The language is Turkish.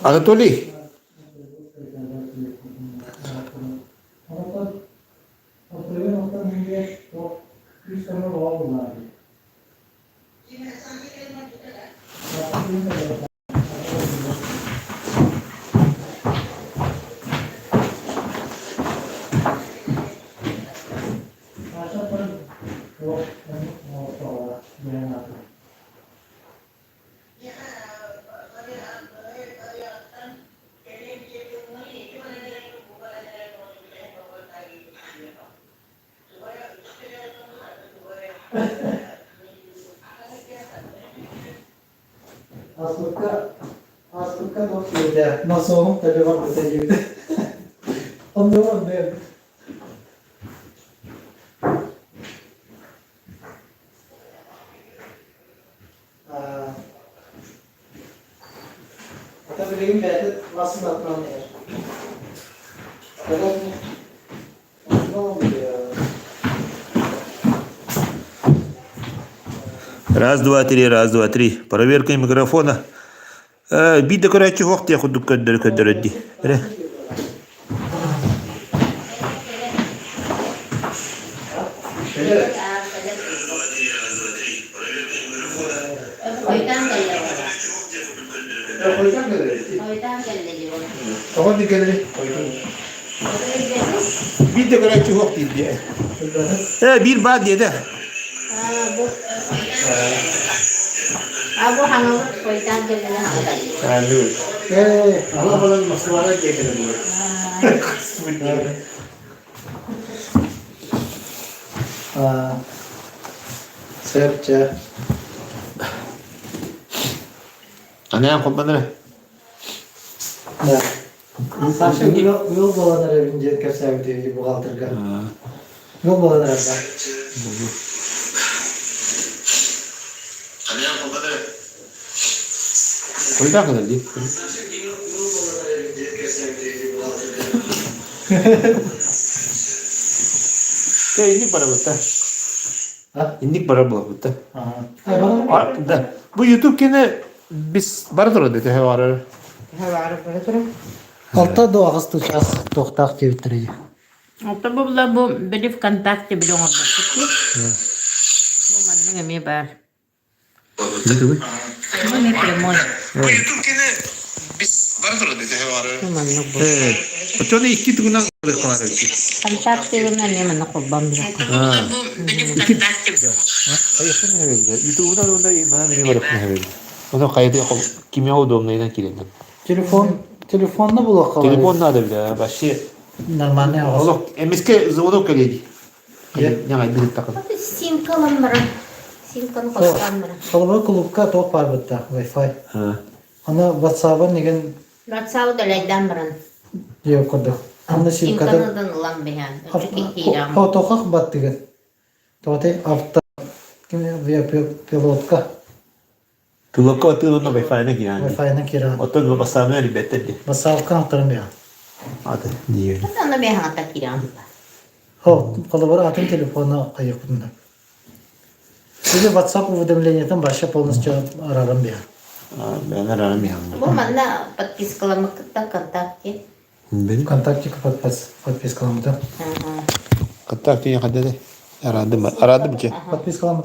Анатолий. Aslıkta not yedi. Nasıl olmuş tabi var bu tecrübede. Anlıyorum ben. Tabi benim belki nasıl atlanıyor. Kadar ne oldu ya? Раз, два, три, раз, два, три. Проверка микрофона. Бида, короче, вахт я худу кадр. Бида, короче, вахт я. Bir bak dedi. Aku hangat koitan jadi hangat. Aduh. Allah bilang masalah kayak gitu. Serca. Anne yang kompanire. Nah. İnsan şimdi yol dolanır bince keser diye bu kaldırga. Yol dolanır da. Anne yang kompanire. Koy da kadar değil. Kayak ini pada betul. Ini para betul. Bu YouTube kene biz bardır dedi hevarı. Altta da ağız tutacağız. Toktak çevirtirici. Altta bu beli kontakte beli ngomong begitu. Bu mana nggak bar. Gitu bu. Bu nih premon. Bu YouTube kene biz bardır dedi hevarı. Bu mana bu. Ötüne iki tuguna kılar ki. Kontakte bunlar ne mana ko bambil. Bu beli kontakte. Ayasın ne böyle? YouTube'da onda bana ne var ne böyle. Onu kaydı kimya odamına neden kilitledim. Telefonla bulak kalıyor. Telefon nerede bile? Başı. Normal ne var? Oğlum, emeske zıvıda kalıydı. Yani bir takım. Tapi sim kalan mera. Sim kan kostan mera. Kalabalık kulüpka top var burada. Wi-Fi. Ana WhatsApp'a negen WhatsApp da ledan meran. yok orada. Ana Sim sim kan kadar. udan ulam behan. Çünkü hiram. Otokak bat digen. Tote hafta kim via pilotka. Pilotko atılığında Wi-Fi'ne yani. Wi-Fi'ne kira. Otoga basamaya ribetti. WhatsApp'ka aktarım ya. Hadi diyor. Kan na behan ta hiram. Ho, kalabalık atın telefonu kayıp bunda. Şimdi WhatsApp уведомлениятан başka polnosça ararım ya. Ben ararım yani. Bu mana patis kalam kontakte. Benim Kontakçı подпискаламды. kontak diye kadar aradım ki. Подпискаламды.